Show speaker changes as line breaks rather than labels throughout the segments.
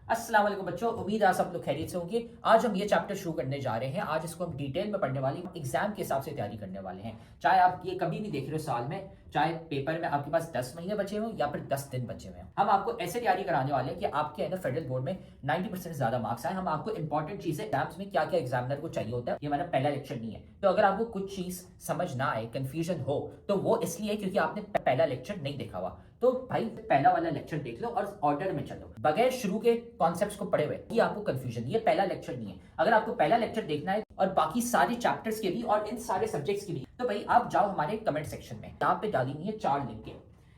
अस्सलाम वालेकुम बच्चों, उम्मीद है आप सब लोग खैरियत से होंगे। आज हम ये चैप्टर शुरू करने जा रहे हैं। आज इसको हम डिटेल में पढ़ने वाले हैं, एग्जाम के हिसाब से तैयारी करने वाले हैं। चाहे आप ये कभी भी देख रहे हो साल में, चाहे पेपर में आपके पास 10 महीने बचे हों या फिर 10 दिन बचे हुए हैं, हम आपको ऐसे तैयारी कराने वाले हैं कि आपके है ना फेडरल बोर्ड में 90% से ज्यादा मार्क्स आए। हम आपको इंपॉर्टेंट चीजें एग्जाम्स में क्या क्या एग्जामिनर को चाहिए होता है, ये हमारा पहला लेक्चर नहीं है। तो अगर आपको कुछ चीज समझ ना आए, कंफ्यूजन हो, तो वो इसलिए क्योंकि आपने पहला लेक्चर नहीं देखा हुआ। तो भाई पहला वाला लेक्चर देख लो और ऑर्डर में चलो, बगैर शुरू के कॉन्सेप्ट्स को पढ़े हुए ये आपको कंफ्यूजन, ये पहला लेक्चर नहीं है। अगर आपको पहला लेक्चर देखना है और बाकी सारे चैप्टर्स के भी और इन सारे सब्जेक्ट्स के भी, तो भाई आप जाओ हमारे कमेंट सेक्शन में, यहाँ पे डाली हुई है 4 लिंक।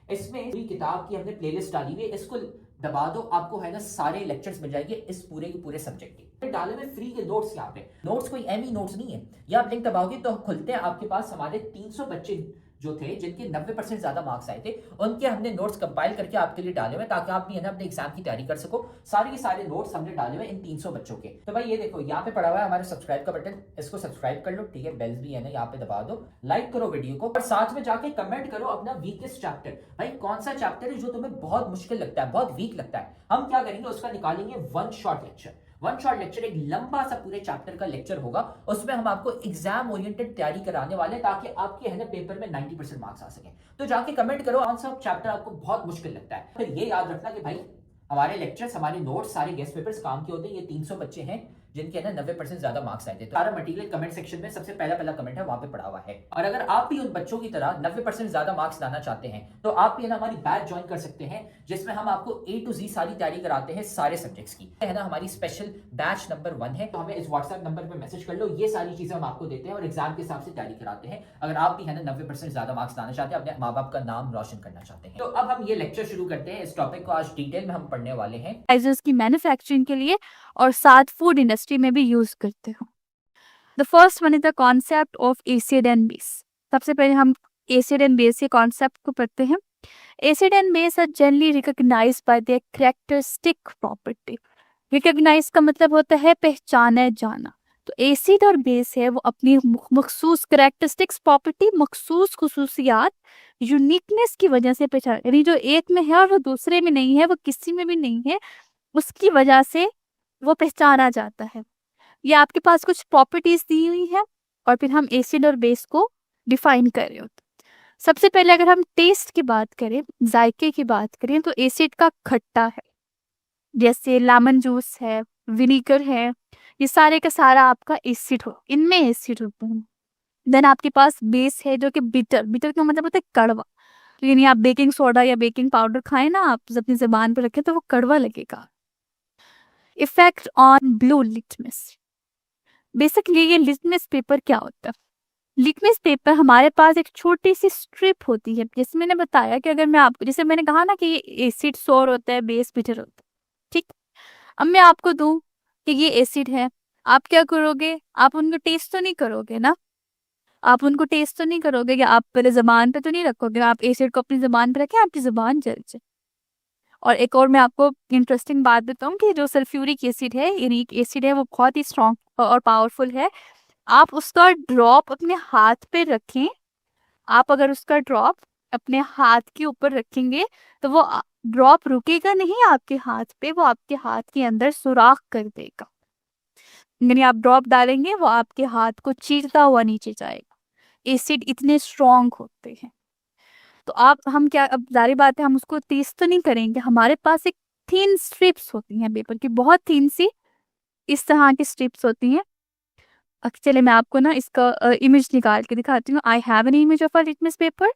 इसमें पूरी किताब की हमने प्लेलिस्ट डाली हुई है, इसको दबा दो, आपको है ना सारे लेक्चर्स मिल जाएंगे इस पूरे के पूरे सब्जेक्ट के। डाले में फ्री के नोट्स, यहाँ पे नोट्स कोई एमी नोट्स नहीं है। ये आप लिंक दबाओगे तो खुलते हैं, आपके पास हमारे 300 बच्चे जो थे जिनके 90% ज्यादा मार्क्स आए थे, उनके हमने नोट्स कंपाइल करके आपके लिए डाले हुए ताकि आप भी है ना अपने एग्जाम की तैयारी कर सको। सारे के सारे नोट्स हमने डाले हुए इन 300 बच्चों के। तो भाई ये देखो यहाँ पे पड़ा हुआ है हमारे सब्सक्राइब का बटन, इसको सब्सक्राइब कर लो, ठीक है। बेल्स भी है ना यहाँ पे दबा दो, लाइक करो वीडियो को और साथ में जाके कमेंट करो अपना वीकेस्ट चैप्टर। भाई कौन सा चैप्टर है जो तुम्हें बहुत मुश्किल लगता है, बहुत वीक लगता है, हम क्या करेंगे उसका निकालेंगे one shot lecture. One shot lecture एक लंबा सा पूरे चैप्टर का लेक्चर होगा, उसमें हम आपको एग्जाम ओरिएंटेड तैयारी कराने वाले हैं ताकि आपके है ना पेपर में 90% मार्क्स आ सके। तो जाके कमेंट करो कौन सा चैप्टर आपको बहुत मुश्किल लगता है। फिर ये याद रखना कि भाई हमारे लेक्चर्स, हमारे नोट्स, सारे गेस्ट पेपर्स काम के होते हैं। ये 300 बच्चे हैं जिनके ना 90% ज्यादा मार्क्स आए थे। तो सारा मटेरियल कमेंट सेक्शन में सबसे पहला कमेंट है, वहां पे पड़ा हुआ है। और अगर आप भी उन बच्चों की तरह 90% ज्यादा मार्क्स लाना चाहते हैं तो आप भी ना हमारी बैच ज्वाइन कर सकते हैं, जिसमें हम आपको A to Z सारी तैयारी कराते हैं सारे सब्जेक्ट्स की, है ना। हमारी स्पेशल बैच नंबर 1 है, तो हमें इस व्हाट्सएप नंबर पर मैसेज कर लो। ये सारी चीजें हम आपको देते हैं और एग्जाम के हिसाब से तैयारी कराते हैं। अगर आप भी है ना 90% ज्यादा मार्क्स लाना चाहते हैं, अपने माँ बाप का नाम रोशन करना चाहते हैं। तो अब हम ये लेक्चर शुरू करते हैं। इस टॉपिक को आज डिटेल में हम पढ़ने वाले हैं
की मैन्युफैक्चरिंग के लिए और साथ फूड इंडस्ट्री में भी यूज करते हो। The first one is the concept of acid and base. सबसे पहले हम एसिड एंड बेस के कॉन्सेप्ट को पढ़ते हैं। Acid and base are generally recognised by their characteristic property. Recognise का मतलब होता है पहचाना जाना। तो एसिड और बेस है वो अपनी मखसूस कैरेक्टरिस्टिक्स प्रॉपर्टी, मखसूस खुसूसियात, यूनिकनेस की वजह से पहचान, यानी जो एक में है और वो दूसरे में नहीं है, वो किसी में भी नहीं है, उसकी वजह से वो पहचाना जाता है। ये आपके पास कुछ प्रॉपर्टीज दी हुई है और फिर हम एसिड और बेस को डिफाइन कर रहे होते हैं। सबसे पहले अगर हम टेस्ट की बात करें, जायके की बात करें, तो एसिड का खट्टा है, जैसे लेमन जूस है, विनीगर है, ये सारे का सारा आपका एसिड हो, इनमें एसिड होते हैं। देन आपके पास बेस है जो कि बिटर, बिटर का मतलब होता है कड़वा। तो यानी आप बेकिंग सोडा या बेकिंग पाउडर खाएं ना, आप अपनी जबान पर रखें तो वो कड़वा लगेगा। Effect on blue litmus. Basically ये लिटमस पेपर क्या होता है? लिटमस पेपर हमारे पास एक छोटी सी स्ट्रिप होती है, जैसे मैंने बताया कि अगर मैं आपको, जैसे मैंने कहा ना कि ये एसिड सोर होता है, बेस बिटर होता है, ठीक। अब मैं आपको दूं कि ये एसिड है, आप क्या करोगे? आप उनको टेस्ट तो नहीं करोगे ना, आप उनको टेस्ट तो नहीं करोगे, या आप पहले जबान पे तो नहीं रखोगे, आप एसिड को अपनी जबान पे रखें, आपकी जबान जल जाए। और एक और मैं आपको इंटरेस्टिंग बात बताऊं कि जो सल्फ्यूरिक एसिड है, यूरिक एसिड है, वो बहुत ही स्ट्रॉन्ग और पावरफुल है। आप उसका ड्रॉप अपने हाथ पे रखें, आप अगर उसका ड्रॉप अपने हाथ के ऊपर रखेंगे तो वो ड्रॉप रुकेगा नहीं आपके हाथ पे, वो आपके हाथ के अंदर सुराख कर देगा। यानी आप ड्रॉप डालेंगे, वो आपके हाथ को चीरता हुआ नीचे जाएगा। एसिड इतने स्ट्रॉन्ग होते हैं। तो आप, हम क्या, अब जारी बात है, हम उसको तेज तो नहीं करेंगे, हमारे पास एक थिन स्ट्रिप्स होती हैं पेपर की, बहुत थिन सी इस तरह की स्ट्रिप्स होती हैं। चलिए मैं आपको ना इसका इमेज निकाल के दिखाती हूँ। I have an image of a litmus paper.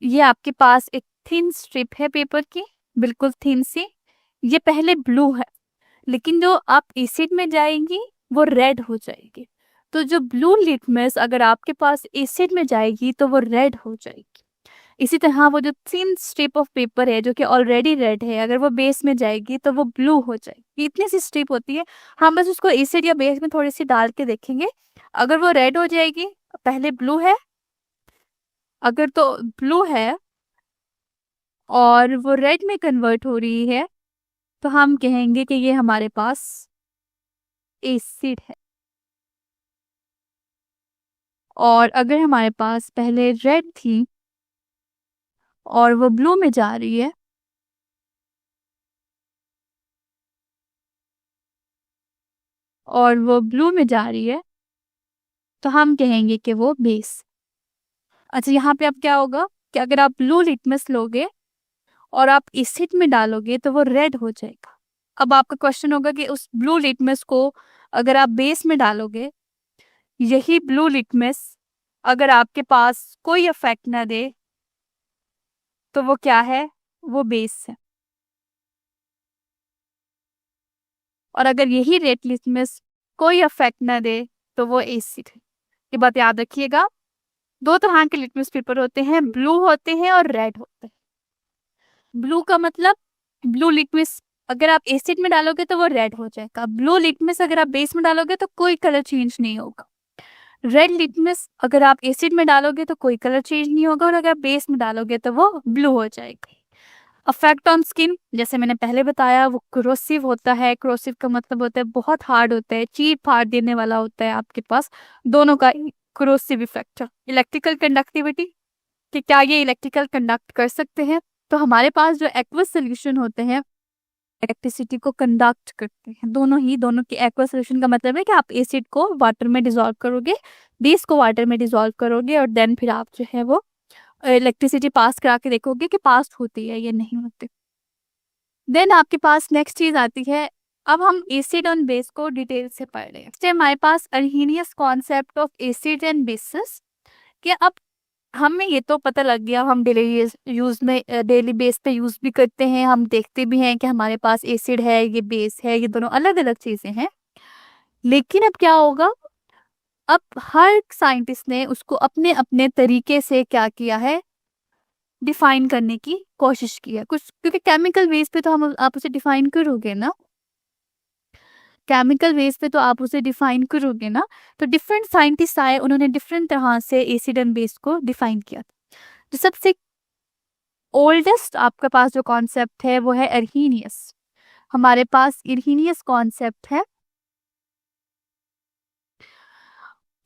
ये आपके पास एक थिन स्ट्रिप है पेपर की, बिल्कुल थिन सी। ये पहले ब्लू है, लेकिन जो आप एसिड में जाएंगी वो रेड हो जाएगी। तो जो ब्लू लिटमस अगर आपके पास एसिड में जाएगी तो वो रेड हो जाएगी। इसी तरह वो जो थिन स्ट्रिप ऑफ पेपर है जो कि ऑलरेडी रेड है, अगर वो बेस में जाएगी तो वो ब्लू हो जाएगी। इतनी सी स्ट्रिप होती है, हम बस उसको एसिड या बेस में थोड़ी सी डाल के देखेंगे। अगर वो रेड हो जाएगी, पहले ब्लू है, अगर तो ब्लू है और वो रेड में कन्वर्ट हो रही है तो हम कहेंगे कि ये हमारे पास एसिड है। और अगर हमारे पास पहले रेड थी और वो ब्लू में जा रही है और वो ब्लू में जा रही है तो हम कहेंगे कि वो बेस। अच्छा, यहाँ पे अब क्या होगा कि अगर आप ब्लू लिटमस लोगे और आप एसिड में डालोगे तो वो रेड हो जाएगा। अब आपका क्वेश्चन होगा कि उस ब्लू लिटमस को अगर आप बेस में डालोगे, यही ब्लू लिटमस अगर आपके पास कोई इफेक्ट ना दे तो वो क्या है, वो बेस है। और अगर यही रेड लिटमस कोई इफेक्ट ना दे तो वो एसिड है। ये बात याद रखिएगा। दो तरह के लिटमस पेपर होते हैं, ब्लू होते हैं और रेड होते हैं। ब्लू का मतलब ब्लू लिटमस अगर आप एसिड में डालोगे तो वो रेड हो जाएगा। ब्लू लिटमस अगर आप बेस में डालोगे तो कोई कलर चेंज नहीं होगा। रेड लिटमस अगर आप एसिड में डालोगे तो कोई कलर चेंज नहीं होगा, और अगर आप बेस में डालोगे तो वो ब्लू हो जाएगा। अफेक्ट ऑन स्किन, जैसे मैंने पहले बताया, वो क्रोसिव होता है। क्रोसिव का मतलब होता है बहुत हार्ड होता है, चीर फाड़ देने वाला होता है आपके पास। दोनों का क्रोसिव इफेक्ट है। इलेक्ट्रिकल कंडक्टिविटी, कि क्या ये इलेक्ट्रिकल कंडक्ट कर सकते हैं, तो हमारे पास जो एक्वस सोल्यूशन होते हैं इलेक्ट्रिसिटी को कंडक्ट करते हैं। दोनों के एक्वस सोल्यूशन का मतलब है कि आप एसिड को वाटर में डिसॉल्व करोगे, बेस को वाटर में डिसॉल्व करोगे, और देन फिर आप जो है वो इलेक्ट्रिसिटी पास करा के देखोगे कि पास होती है या नहीं होती। देन आपके पास नेक्स्ट चीज आती है, अब हम एसिड और बेस को डिटेल से पढ़ रहे हैं। हमारे पास Arrhenius concept of acid and bases, कि अब हमें ये तो पता लग गया, हम डेली यूज में डेली बेस पे यूज भी करते हैं, हम देखते भी हैं कि हमारे पास एसिड है, ये बेस है, ये दोनों अलग अलग चीजें हैं। लेकिन अब क्या होगा, अब हर साइंटिस्ट ने उसको अपने अपने तरीके से क्या किया है, डिफाइन करने की कोशिश की है कुछ, क्योंकि केमिकल बेस पे तो हम आप उसे डिफाइन करोगे ना, केमिकल बेस पे तो आप उसे डिफाइन करोगे ना। तो डिफरेंट साइंटिस्ट आए, उन्होंने डिफरेंट तरह से एसिड एंड बेस को डिफाइन किया। तो सबसे ओल्डेस्ट आपके पास जो कॉन्सेप्ट है वो है अर्हीनियस। हमारे पास अर्हीनियस कॉन्सेप्ट है।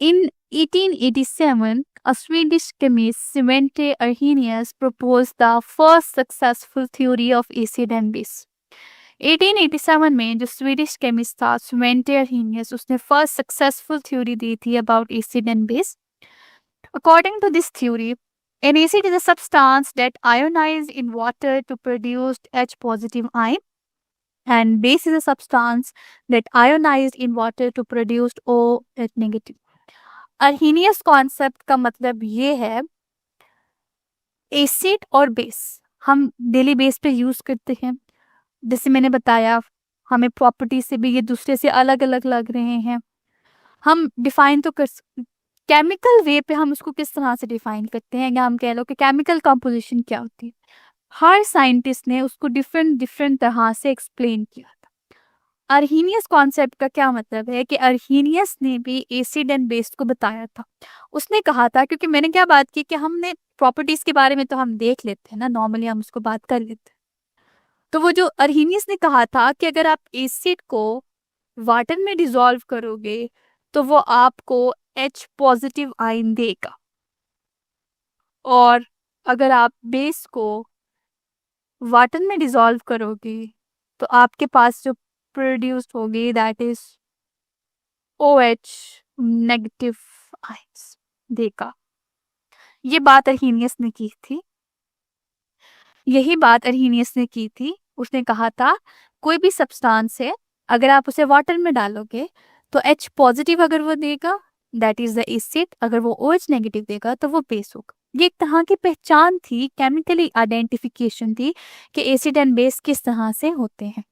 In 1887, a Swedish chemist Svante Arrhenius proposed the first successful theory of acid and base. 1887 में जो स्वीडिश केमिस्ट था स्वेंटे अर्हीनियस, उसने फर्स्ट सक्सेसफुल थ्योरी दी थी about acid and base. According to this theory, an acid is a substance that ionized in water to produce H positive ion, and base is a substance that ionized in water to produce OH negative. Arrhenius concept का मतलब ये है, acid और base हम daily base पे use करते हैं। जैसे मैंने बताया, हमें प्रॉपर्टी से भी ये दूसरे से अलग अलग लग रहे हैं। हम डिफाइन तो कर केमिकल वे पे हम उसको किस तरह से डिफाइन करते हैं, या हम कह लो कि केमिकल कंपोजिशन क्या होती है। हर साइंटिस्ट ने उसको डिफरेंट डिफरेंट तरह से एक्सप्लेन किया था। अर्हीनियस कॉन्सेप्ट का क्या मतलब है कि अर्हीनियस ने भी एसिड एंड बेस को बताया था। उसने कहा था, क्योंकि मैंने क्या बात की कि हमने प्रॉपर्टीज के बारे में तो हम देख लेते हैं ना, नॉर्मली हम उसको बात कर लेते हैं। तो वो जो अर्हीनियस ने कहा था कि अगर आप एसिड को वाटर में डिसॉल्व करोगे तो वो आपको H पॉजिटिव आयन देगा, और अगर आप बेस को वाटर में डिसॉल्व करोगे तो आपके पास जो प्रोड्यूस होगी that is OH negative ions देगा। ये बात अर्हीनियस ने की थी, यही बात अर्हीनियस ने की थी। उसने कहा था कोई भी सब्सटेंस है, अगर आप उसे वाटर में डालोगे तो H पॉजिटिव अगर वो देगा दैट इज द एसिड, अगर वो OH नेगेटिव देगा तो वो बेस होगा। ये एक तरह की पहचान थी, केमिकली आइडेंटिफिकेशन थी कि एसिड एंड बेस किस तरह से होते हैं।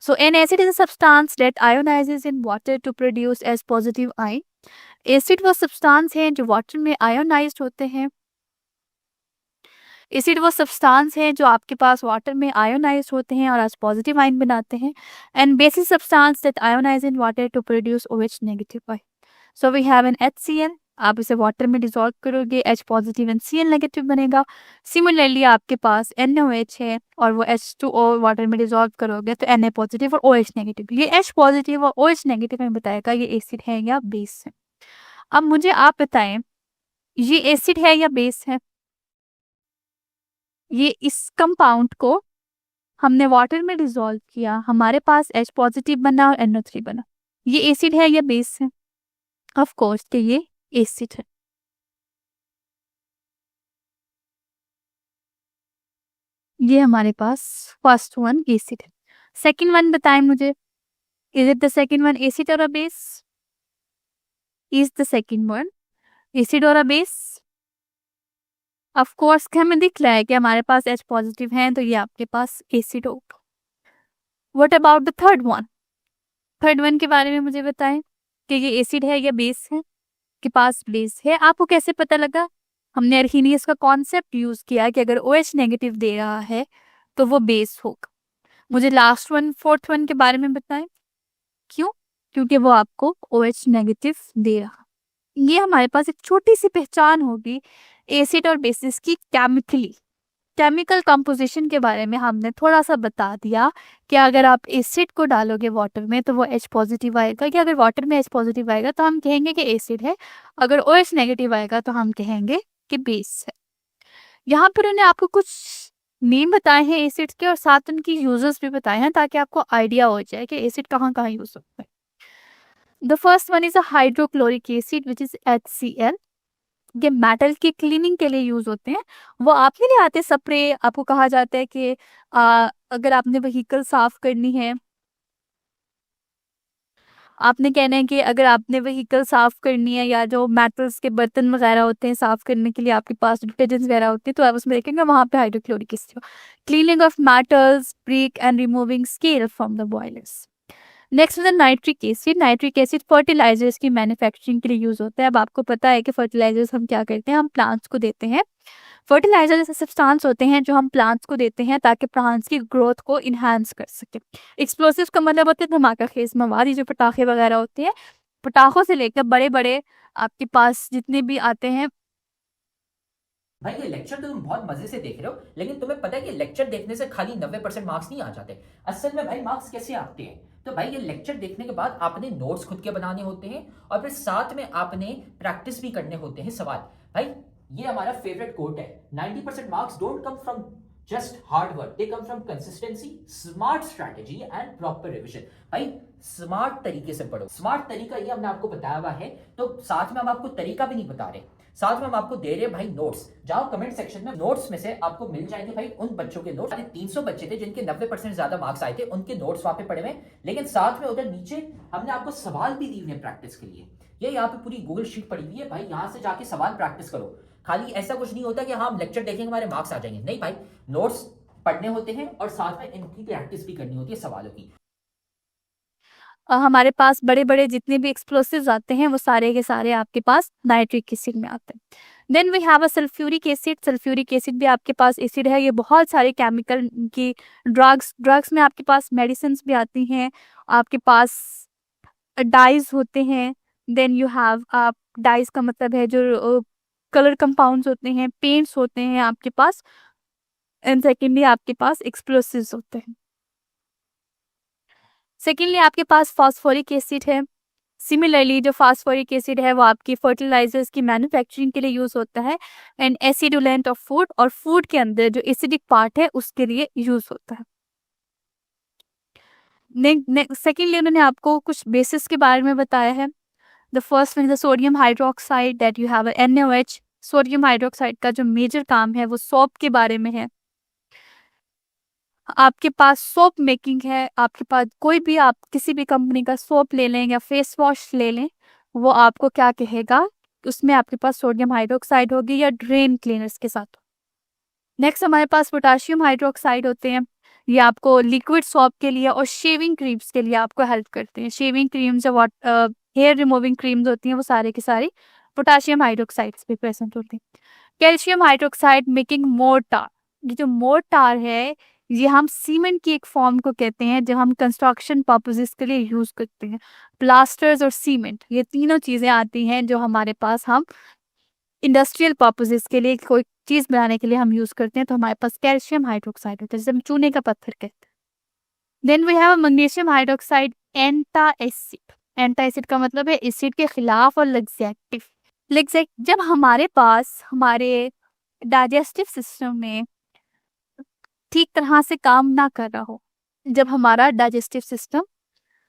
So an acid is a substance that ionizes in water to produce as positive ion. Acid वो सब्सटेंस है जो वाटर में आयोनाइज्ड होते हैं। एसिड वो सब्सटेंस है जो आपके पास वाटर में आयोनाइज्ड होते हैं और आज पॉजिटिव आयन बनाते हैं। And basic substance that ionise in water to produce OH negative ion. So we have an HCl, आप इसे वाटर में डिसॉल्व करोगे H positive and Cl negative बनेगा। सिमिलरली आपके पास NaOH है और वो H2O वाटर में डिसॉल्व करोगे तो Na पॉजिटिव और OH नेगेटिव। ये H पॉजिटिव और OH नेगेटिव में बताएगा ये एसिड है या बेस है। अब मुझे आप बताएं, ये एसिड है या बेस है? ये इस कंपाउंड को हमने वाटर में डिसॉल्व किया, हमारे पास H पॉजिटिव बना और NO3 बना। ये एसिड है या बेस है? ऑफ कोर्स कि ये एसिड है। ये हमारे पास फर्स्ट वन एसिड है। सेकंड वन बताएं मुझे, is it the second one acid or a base? Is the second one acid or a base? Of course कि हमें दिख रहा है कि हमारे पास H पॉजिटिव है, तो ये आपके पास एसिड होगा। What about the third one? Third one के बारे में मुझे बताएं कि ये एसिड है या बेस है? के पास बेस है। आपको कैसे पता लगा? हमने अर्हीनियस का कॉन्सेप्ट यूज किया कि अगर OH नेगेटिव दे रहा है तो वो बेस होगा। मुझे लास्ट वन फोर्थ वन के बारे में बताएं। क्यों? क्योंकि वो आपको OH नेगेटिव दे रहा। ये हमारे पास एक छोटी सी पहचान होगी एसिड और बेसिस की केमिकली। केमिकल कंपोजिशन के बारे में हमने थोड़ा सा बता दिया कि अगर आप एसिड को डालोगे वाटर में तो वो H पॉजिटिव आएगा, कि अगर वाटर में H पॉजिटिव आएगा तो हम कहेंगे कि एसिड है, अगर OH नेगेटिव आएगा तो हम कहेंगे कि बेस है। यहाँ पर उन्होंने आपको कुछ नेम बताए हैं एसिड्स के और साथ उनकी यूजेस भी बताए हैं ताकि आपको आइडिया हो जाए कि एसिड कहाँ कहाँ यूज होता है। The first one is a hydrochloric acid which is HCl। ये मेटल की क्लीनिंग के लिए यूज होते हैं। वो आपके लिए आते स्प्रे, आपको कहा जाता है कि अगर आपने व्हीकल साफ करनी है, आपने कहना है कि अगर आपने व्हीकल साफ करनी है या जो मेटल्स के बर्तन वगैरह होते हैं साफ करने के लिए आपके पास डिटर्जेंट्स वगैरह होते हैं तो आप उसमें देखेंगे वहां पे hydrochloric acid. Cleaning of metals, brick and removing scale from the boilers. Next है nitric acid. Nitric acid fertilisers की मैन्युफैक्चरिंग के लिए यूज होता है। अब आपको पता है कि फर्टिलाइजर्स हम क्या करते हैं, हम प्लांट्स को देते हैं। फर्टिलाइजर जैसे सब्सटेंस होते हैं जो हम प्लांट्स को देते हैं ताकि प्लांट्स की ग्रोथ को इन्हांस कर सके। एक्सप्लोसिव का मतलब होता है धमाका खेज मवाद, ये जो पटाखे वगैरह होते हैं, पटाखों से लेकर बड़े बड़े आपके पास जितने भी आते हैं।
भाई ये लेक्चर तो तुम बहुत मजे से देख रहे हो, लेकिन तुम्हें पता है कि लेक्चर देखने से खाली 90% मार्क्स नहीं आ जाते। असल में भाई मार्क्स कैसे आते हैं, तो भाई ये लेक्चर देखने के बाद आपने नोट्स खुद के बनाने होते हैं और फिर साथ में आपने प्रैक्टिस भी करने होते हैं सवाल। भाई ये हमारा फेवरेट कोट है, 90% marks don't come from just hard work, they come from consistency, smart strategy and proper revision. भाई स्मार्ट तरीके से पढ़ो। स्मार्ट तरीका ये हमने आपको बताया हुआ है, तो साथ में हम आपको तरीका भी नहीं बता रहे, साथ में हम आपको दे रहे हैं भाई नोट्स। जाओ कमेंट सेक्शन में, नोट्स में से आपको मिल जाएंगे भाई उन बच्चों के नोट्स। 300 बच्चे थे जिनके 90% ज्यादा मार्क्स आए थे, उनके नोट्स वहां पे पड़े हुए। लेकिन साथ में उधर नीचे हमने आपको सवाल भी दिए हुए प्रैक्टिस के लिए। ये यहाँ पे पूरी गूगल शीट पड़ी हुई है भाई, यहाँ से जाके सवाल प्रैक्टिस करो। खाली ऐसा कुछ नहीं होता कि हाँ हम लेक्चर देखेंगे हमारे मार्क्स आ जाएंगे, नहीं भाई, नोट्स पढ़ने होते हैं और साथ में इनकी प्रैक्टिस भी करनी होती है सवालों की।
हमारे पास बड़े बड़े जितने भी एक्सप्लोसिव्स आते हैं वो सारे के सारे आपके पास नाइट्रिक एसिड में आते हैं। Then we have a sulphuric acid. Sulphuric acid भी आपके पास एसिड है। ये बहुत सारे केमिकल की ड्रग्स में आपके पास मेडिसिन भी आती हैं, आपके पास डाइज होते हैं। देन यू हैव आप डाइज का मतलब है जो कलर कंपाउंड्स होते हैं, पेंट्स होते हैं आपके पास, एंड सेकेंडली आपके पास एक्सप्लोसिव्स होते हैं। सेकेंडली आपके पास फास्फोरिक एसिड है। सिमिलरली जो फास्फोरिक एसिड है वो आपकी फर्टिलाइजर्स की मैन्युफैक्चरिंग के लिए यूज होता है एंड एसिडुलेंट ऑफ फूड, और फूड के अंदर जो एसिडिक पार्ट है उसके लिए यूज होता है। सेकेंडली उन्होंने आपको कुछ बेसिस के बारे में बताया है। The first one is the sodium hydroxide that you have NaOH। Sodium hydroxide का जो मेजर काम है वो सोप के बारे में है। आपके पास सोप मेकिंग है, आपके पास कोई भी आप किसी भी कंपनी का सोप ले लें या फेस वॉश ले लें, वो आपको क्या कहेगा, उसमें आपके पास सोडियम हाइड्रोक्साइड होगी या ड्रेन क्लीनर्स के साथ। नेक्स्ट हमारे पास पोटाशियम हाइड्रोक्साइड होते हैं। ये आपको लिक्विड सोप के लिए और शेविंग क्रीम्स के लिए आपको हेल्प करते हैं। शेविंग क्रीम्स या हेयर रिमूविंग क्रीम्स होती हैं वो सारे के सारे पोटाशियम हाइड्रोक्साइड्स भी प्रेजेंट होते हैं। Calcium hydroxide making mortar. ये जो मोर्टार है ये हम सीमेंट की एक फॉर्म को कहते हैं जो हम कंस्ट्रक्शन पर्पसेस के लिए यूज करते हैं। प्लास्टर्स और सीमेंट ये तीनों चीजें आती हैं जो हमारे पास हम इंडस्ट्रियल पर्पसेस के लिए कोई चीज बनाने के लिए हम यूज करते हैं, तो हमारे पास कैल्शियम हाइड्रोक्साइड होता है जिसे हम चूने का पत्थर कहते हैं। Then we have magnesium hydroxide antacid. Antacid का मतलब है एसिड के खिलाफ और लग्जेक्टिव। जब हमारे पास हमारे डाइजेस्टिव सिस्टम में ठीक तरह से काम ना कर रहा हो, जब हमारा डाइजेस्टिव सिस्टम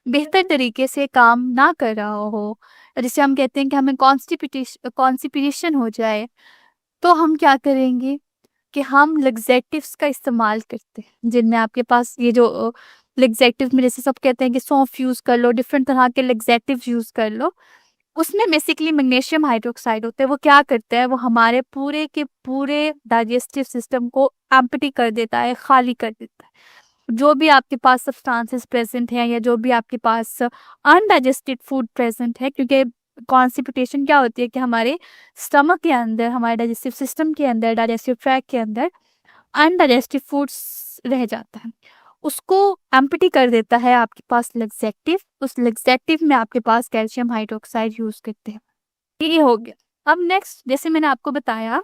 बेहतर तरीके से काम ना कर रहा हो, जिसे हम कहते हैं कि हमें कॉन्स्टिपेशन हो जाए, तो हम क्या करेंगे कि हम लग्जेटिव्स का इस्तेमाल करते हैं, जिनमें आपके पास ये जो लग्जेटिव में जैसे सब कहते हैं कि सौंफ यूज़ कर लो, डिफरेंट तरह के लग्जेटिव यूज़ कर लो। उसमें बेसिकली मैग्नीशियम हाइड्रोक्साइड होता है। वो क्या करता है, वो हमारे पूरे के पूरे डाइजेस्टिव सिस्टम को एम्प्टी कर देता है, खाली कर देता है। जो भी आपके पास सब्सटेंसेस प्रेजेंट हैं या जो भी आपके पास अनडाइजेस्टेड फूड प्रेजेंट है, क्योंकि कॉन्स्टिपेशन क्या होती है कि हमारे स्टमक के अंदर, हमारे डाइजेस्टिव सिस्टम के अंदर, डाइजेस्टिव ट्रैक के अंदर अनडाइजेस्टिव फूड्स रह जाता है, उसको एम्प्टी कर देता है आपके पास लग्जेटिव। उस लग्जेटिव में आपके पास कैल्शियम हाइड्रोक्साइड यूज करते हैं। ये हो गया। अब नेक्स्ट, जैसे मैंने आपको बताया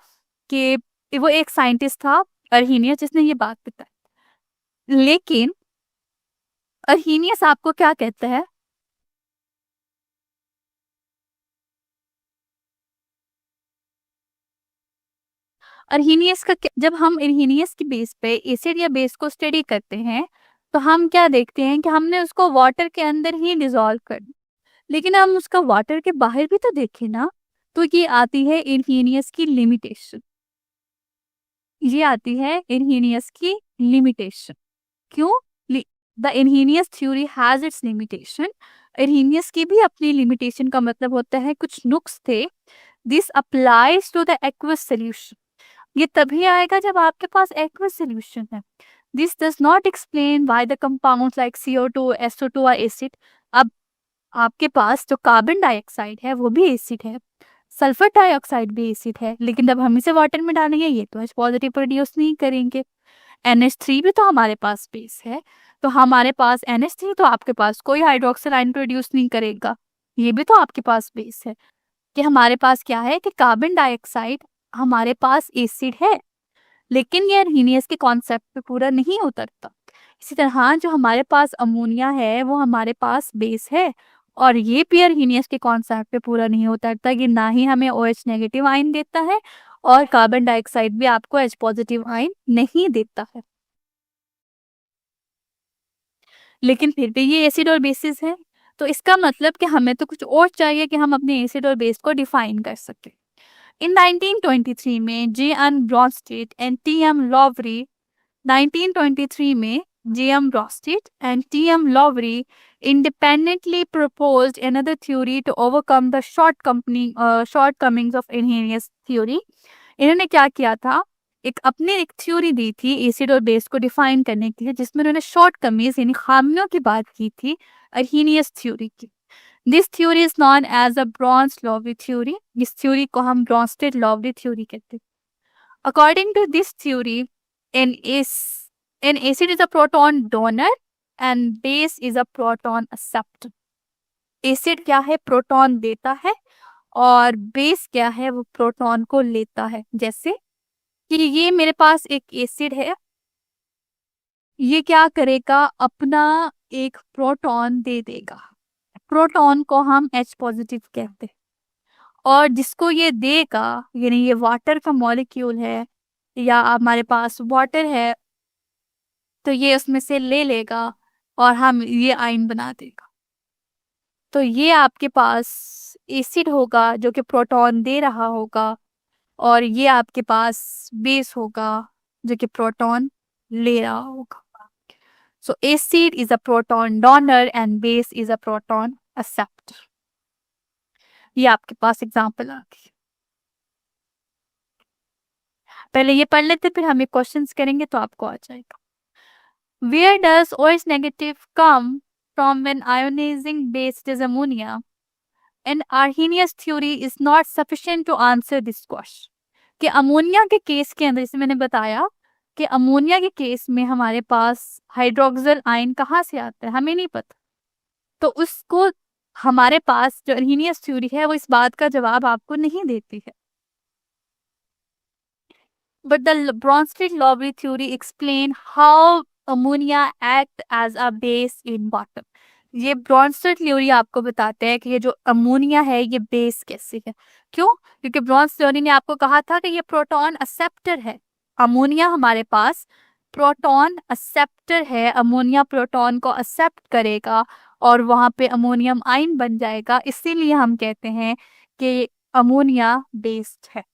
कि वो एक साइंटिस्ट था अर्हीनियस, जिसने ये बात बताई, लेकिन अर्हीनियस आपको क्या कहता है, अर्हीनियस का जब हम अर्हीनियस की बेस पे एसिड या बेस को स्टडी करते हैं, तो हम क्या देखते हैं कि हमने उसको वाटर के अंदर ही डिसॉल्व कर दिया। लेकिन हम उसका वाटर के बाहर भी तो देखें ना, तो ये आती है अर्हीनियस की लिमिटेशन। ये आती है अर्हीनियस की लिमिटेशन। क्यों? The Arrhenius theory has its limitation. Arrhenius की भी अपनी लिमिटेशन का मतलब होता है कुछ नुक्स थे। This applies to the aqueous solution. ये तभी आएगा जब आपके पास एक्वस सोल्यूशन है। This does not explain why the compounds like CO2, SO2 are acid. अब आपके पास जो कार्बन डाइऑक्साइड है वो भी एसिड है, सल्फर डाइऑक्साइड भी एसिड है, लेकिन जब हम इसे वाटर में डालेंगे ये तो H पॉजिटिव प्रोड्यूस नहीं करेंगे। NH3 भी तो हमारे पास बेस है, तो हमारे पास NH3 तो आपके पास कोई हाइड्रोक्सिल आयन प्रोड्यूस नहीं करेगा, ये भी तो आपके पास बेस है। कि हमारे पास क्या है कि कार्बन डाइऑक्साइड हमारे पास एसिड है, लेकिन ये अर्हीनियस के कॉन्सेप्ट पे पूरा नहीं उतरता। इसी तरह जो हमारे पास अमोनिया है वो हमारे पास बेस है, और ये भी अर्हीनियस के कॉन्सेप्ट पे पूरा नहीं उतरता कि ना ही हमें OH नेगेटिव आयन देता है और कार्बन डाइऑक्साइड भी आपको H पॉजिटिव आयन नहीं देता है। लेकिन फिर भी ये एसिड और बेसिस है, तो इसका मतलब कि हमें तो कुछ और चाहिए कि हम अपने एसिड और बेस को डिफाइन कर सकें। इन 1923 में J.N. Brønsted and T.M. लॉवरी 1923 में J.M. Brønsted and T.M. लॉवरी independently proposed another theory to overcome the shortcomings of Arrhenius theory। इन्होंने क्या किया था, एक थ्योरी दी थी एसिड और बेस को डिफाइन करने के लिए, जिसमें उन्होंने शॉर्ट कमीज यानी खामियों की बात की थी अर्हीनियस थ्योरी की। This theory is known as a Bronsted Lowry theory. इस थ्योरी को हम ब्रॉन्स्टेड-लॉवरी थ्योरी कहते हैं। According to this theory, an acid is a proton donor and base is a proton acceptor. Acid क्या है, प्रोटॉन देता है, और बेस क्या है, वो प्रोटॉन को लेता है। जैसे कि ये मेरे पास एक एसिड है, ये क्या करेगा, अपना एक प्रोटॉन दे देगा। प्रोटॉन को हम H पॉजिटिव कहते हैं, और जिसको ये देगा यानी ये वाटर का मॉलिक्यूल है या हमारे पास वाटर है, तो ये उसमें से ले लेगा और हम ये आयन बना देगा। तो ये आपके पास एसिड होगा जो कि प्रोटॉन दे रहा होगा, और ये आपके पास बेस होगा जो कि प्रोटॉन ले रहा होगा। So acid is a proton donor and base is a proton acceptor। ये आपके पास एग्जाम्पल आ गई। पहले ये पढ़ लेते फिर हम ये क्वेश्चंस करेंगे तो आपको आ जाएगा। Where does OH negative come from when ionizing base is ammonia? And Arrhenius theory is not sufficient to answer this question। कि अमोनिया के केस के अंदर, जैसे मैंने बताया कि अमोनिया के केस में हमारे पास हाइड्रोक्सिल आयन कहाँ से आता है हमें नहीं पता, तो उसको हमारे पास जो अर्हीनियस थ्योरी है वो इस बात का जवाब आपको नहीं देती है। But the Bronsted Lowry theory explain how ammonia act as a base in water. ये ब्रॉन्स्टेड थ्योरी आपको बताते हैं कि ये जो अमोनिया है ये बेस कैसे है। क्यों? क्योंकि ब्रॉन्स थ्योरी ने आपको कहा था कि ये प्रोटॉन एक्सेप्टर है। अमोनिया हमारे पास प्रोटॉन एक्सेप्टर है, अमोनिया प्रोटॉन को एक्सेप्ट करेगा और वहाँ पे अमोनियम आयन बन जाएगा, इसीलिए हम कहते हैं कि अमोनिया बेस्ड है।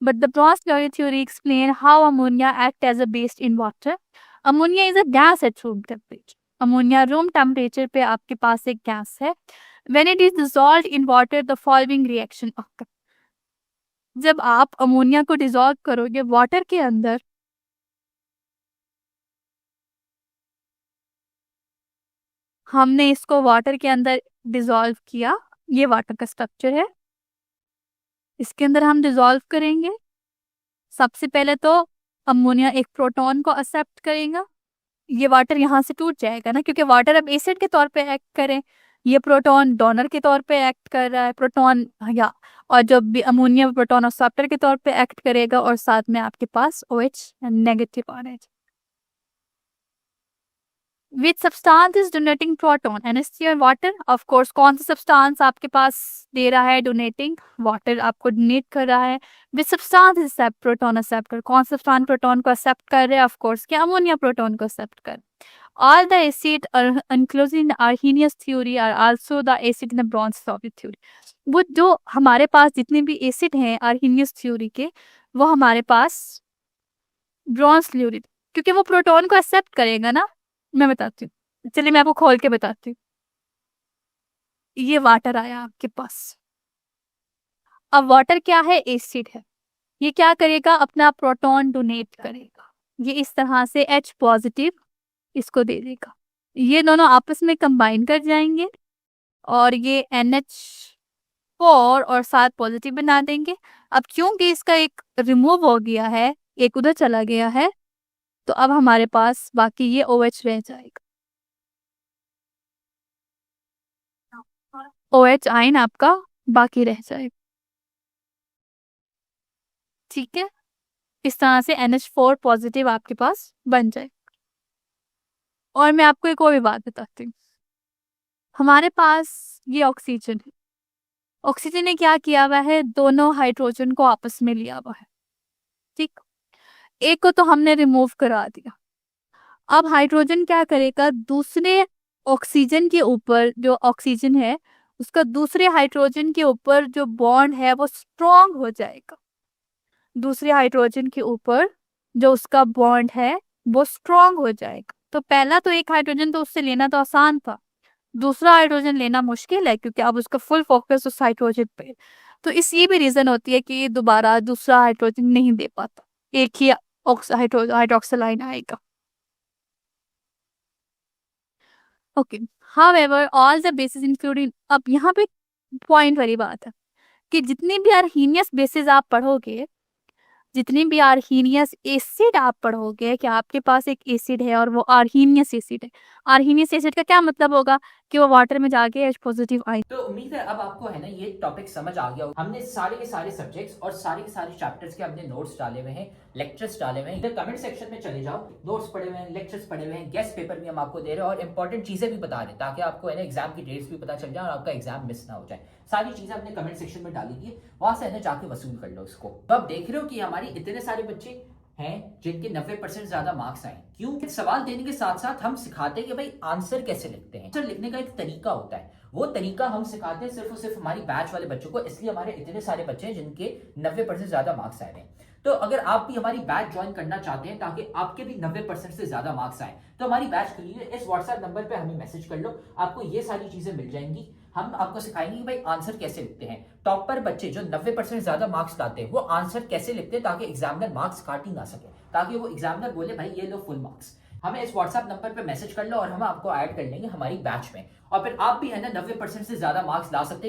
But the Brown's theory explain how ammonia act as a base in water. Ammonia is a gas at room temperature. Ammonia room temperature पे आपके पास एक गैस है। When it is dissolved in water, the following reaction occur. जब आप ammonia को dissolve करोगे water के अंदर, हमने इसको वाटर के अंदर डिसॉल्व किया, ये वाटर का स्ट्रक्चर है, इसके अंदर हम डिसॉल्व करेंगे। सबसे पहले तो अमोनिया एक प्रोटॉन को एक्सेप्ट करेगा, ये वाटर यहाँ से टूट जाएगा ना, क्योंकि वाटर अब एसिड के तौर पे एक्ट करे, ये प्रोटॉन डोनर के तौर पे एक्ट कर रहा है, प्रोटॉन या और जब भी अमोनिया प्रोटॉन एक्सेप्टर के तौर पे एक्ट करेगा और साथ में आपके पास OH नेगेटिव आ रहा है। Which substance is donating proton? NH3 और वाटर? ऑफ कोर्स कौन सा सब्सटेंस आपके पास दे रहा है डोनेटिंग? वाटर आपको डोनेट कर रहा है। Which substance is proton acceptor? कौन सा सब्सटेंस प्रोटॉन को एक्सेप्ट कर रहा है? ऑफ कोर्स क्या अमोनिया प्रोटॉन को एक्सेप्ट कर। All the acid are included in Arrhenius theory are also the acid in the Bronsted theory. वो जो हमारे पास जितने भी एसिड हैं आर्हीनियस थ्योरी के, वो हमारे पास ब्रॉन्स थ्योरी, क्योंकि वो प्रोटॉन को एक्सेप्ट करेगा ना। मैं बताती हूँ, चलिए मैं आपको खोल के बताती हूँ। ये वाटर आया आपके पास, अब वाटर क्या है? एसिड है। ये क्या करेगा? अपना प्रोटॉन डोनेट करेगा, ये इस तरह से H पॉजिटिव इसको दे देगा, ये दोनों आपस में कंबाइन कर जाएंगे और ये NH4 और 7 पॉजिटिव बना देंगे। अब क्योंकि इसका एक रिमूव हो गया है, एक उधर चला गया है, तो अब हमारे पास बाकी ये OH रह जाएगा। OH आयन आपका बाकी रह जाएगा, ठीक है। इस तरह से NH4 पॉजिटिव आपके पास बन जाए। और मैं आपको एक और भी बात बताती हूँ, हमारे पास ये ऑक्सीजन है, ऑक्सीजन ने क्या किया हुआ है? दोनों हाइड्रोजन को आपस में लिया हुआ है, ठीक। एक को तो हमने रिमूव करा दिया, अब हाइड्रोजन क्या करेगा? दूसरे ऑक्सीजन के ऊपर, जो ऑक्सीजन है उसका दूसरे हाइड्रोजन के ऊपर जो बॉन्ड है वो स्ट्रॉन्ग हो जाएगा। दूसरे हाइड्रोजन के ऊपर जो उसका बॉन्ड है वो स्ट्रॉन्ग हो जाएगा। तो पहला तो एक हाइड्रोजन तो उससे लेना तो आसान था, दूसरा हाइड्रोजन लेना मुश्किल है, क्योंकि अब उसका फुल फोकस उस हाइड्रोजन पे। तो इस ये भी रीजन होती है कि दोबारा दूसरा हाइड्रोजन नहीं दे पाता, एक ही हाइड्रोक्सिल आयन आएगा। Okay, however all the basis including, अब यहाँ पे पॉइंट वाली बात है कि जितनी भी आर्हीनियस बेसिस आप पढ़ोगे, जितनी भी आर्हीनियस एसिड आप पढ़ोगे, कि आपके पास एक एसिड है और वो आर्हीनियस एसिड है। आर्हीनियस एसिड का क्या मतलब होगा? कि वो वाटर में जाके H पॉजिटिव आयन।
तो उम्मीद है अब आपको है ना ये टॉपिक समझ आ गया। हमने सारे के सारे सब्जेक्ट्स और सारे के सारे चैप्टर्स के हमने नोट्स डाले हुए हैं, लेक्चर्स डाले हुए हैं। इधर कमेंट सेक्शन में चले जाओ, नोट्स पढ़े हुए हैं, लेक्चर्स पढ़े हुए हैं, गेस्ट पेपर भी हम आपको दे रहे हैं और इंपॉर्टेंट चीजें भी बता रहे हैं, ताकि आपको है ना एग्जाम की डेट्स भी पता चल जाए और आपका एग्जाम मिस ना हो जाए। सारी चीजें हमने कमेंट सेक्शन में डाली थी, वहां से है ना जाके वसूल कर लो इसको। तो आप देख रहे हो कि हमारी इतने सारे बच्चे हैं जिनके 90% ज्यादा मार्क्स आए। क्यों? सवाल देने के साथ साथ हम सिखाते हैं कि भाई आंसर कैसे लिखते हैं। आंसर लिखने का एक तरीका होता है, वो तरीका हम सिखाते हैं सिर्फ और सिर्फ हमारी बैच वाले बच्चों को, इसलिए हमारे इतने सारे बच्चे हैं जिनके 90% ज्यादा मार्क्स आए हैं। तो अगर आप भी हमारी बैच ज्वाइन करना चाहते हैं ताकि आपके भी 90% से ज्यादा मार्क्स आए, तो हमारी बैच के लिए इस व्हाट्सएप नंबर पे हमें मैसेज कर लो, आपको ये सारी चीजें मिल जाएंगी। हम आपको सिखाएंगे कि भाई आंसर कैसे लिखते हैं। टॉपर बच्चे जो 90% ज्यादा मार्क्स लाते हैं वो आंसर कैसे लिखते हैं, ताकि एग्जामिनर मार्क्स काट ही ना सके, ताकि वो एग्जामिनर बोले भाई ये लो फुल मार्क्स। हमें इस व्हाट्सएप नंबर पे मैसेज कर लो और हम आपको ऐड कर लेंगे हमारी बैच में, और फिर आप भी है ना 90% से ज्यादा मार्क्स ला सकते हैं।